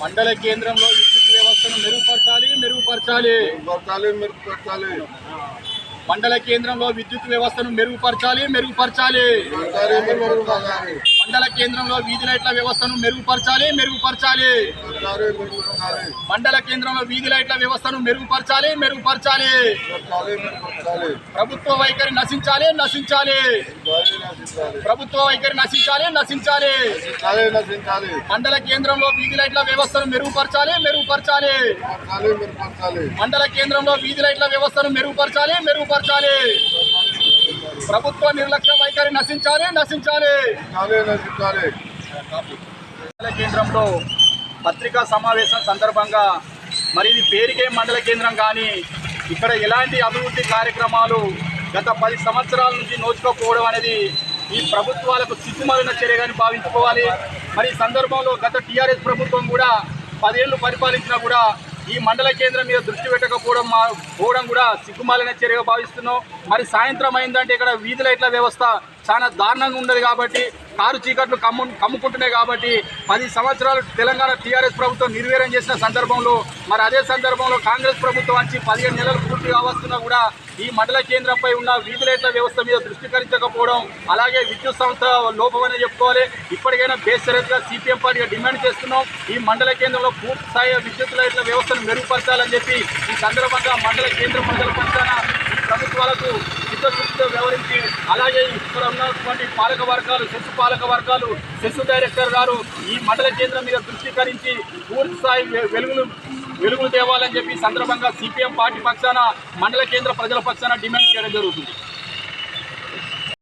మండల కేంద్రంలో విద్యుత్ వ్యవస్థను మెరుగుపరచాలి. మండల కేంద్రంలో విద్యుత్ వ్యవస్థను మెరుగుపరచాలి. మండల కేంద్రంలో వీధి లైట్ల వ్యవస్థను మెరుగుపరచాలి. మండల కేంద్రంలో వీధి లైట్ల వ్యవస్థను మెరుగుపరచాలి. ప్రభుత్వ వైఖరి నశించాలి. ప్రభుత్వ వైఖరి నశించాలి. మండల కేంద్రంలో వీధి లైట్ల వ్యవస్థను మెరుగుపరచాలి. మండల కేంద్రంలో వీధి లైట్ల వ్యవస్థను మెరుగుపరచాలి. ప్రభుత్వ నిర్లక్ష్య వైఖరి నశించాలి. మండల కేంద్రంలో పత్రికా సమావేశం సందర్భంగా మరి ఇది పేరుకే మండల కేంద్రం కానీ ఇక్కడ ఎలాంటి అభివృద్ధి కార్యక్రమాలు గత 10 సంవత్సరాల నుంచి నోచుకోకపోవడం అనేది ఈ ప్రభుత్వాలకు సిగ్గుమాలిన చర్యగాని భావించుకోవాలి. మరి ఈ సందర్భంలో గత టీఆర్ఎస్ ప్రభుత్వం కూడా 10 ఏళ్లు పరిపాలించినా కూడా ఈ మండల కేంద్రం మీద దృష్టి పెట్టకపోవడం కూడా సిగ్గుమాలిన చర్యగా భావిస్తున్నాం. మరి సాయంత్రం అయిందంటే ఇక్కడ వీధి లైట్ల వ్యవస్థ చాలా దారుణంగా ఉండదు కాబట్టి కారు చీకట్లు కమ్ముకుంటున్నాయి కాబట్టి 10 సంవత్సరాలు తెలంగాణ టీఆర్ఎస్ ప్రభుత్వం నిర్వీర్యం చేసిన సందర్భంలో మరి అదే సందర్భంలో కాంగ్రెస్ ప్రభుత్వం వచ్చి 15 నెలలు పూర్తిగా వస్తున్నా కూడా ఈ మండల కేంద్రంపై ఉన్న వీధి లైట్ల వ్యవస్థ మీద దృష్టికరించకపోవడం అలాగే విద్యుత్ సంస్థ లోపమని చెప్పుకోవాలి. ఇప్పటికైనా బేషరతుగా సిపిఎం పార్టీగా డిమాండ్ చేస్తున్నాం. ఈ మండల కేంద్రంలో పూర్తి స్థాయి విద్యుత్ లైట్ల వ్యవస్థను మెరుగుపరచాలని చెప్పి ఈ సందర్భంగా మండల కేంద్ర ప్రజల పక్షాన ఈ ప్రభుత్వాలకు చిత్తశుద్ధితో వ్యవహరించి అలాగే ఇక్కడ ఉన్నటువంటి పాలక వర్గాలు సెస్ డైరెక్టర్ గారు ఈ మండల కేంద్రం మీద దృష్టికరించి పూర్తి స్థాయి వెలుగులు తేవాలని చెప్పి సందర్భంగా సిపిఎం పార్టీ పక్షాన మండల కేంద్ర ప్రజల పక్షాన డిమాండ్ చేయడం జరుగుతుంది.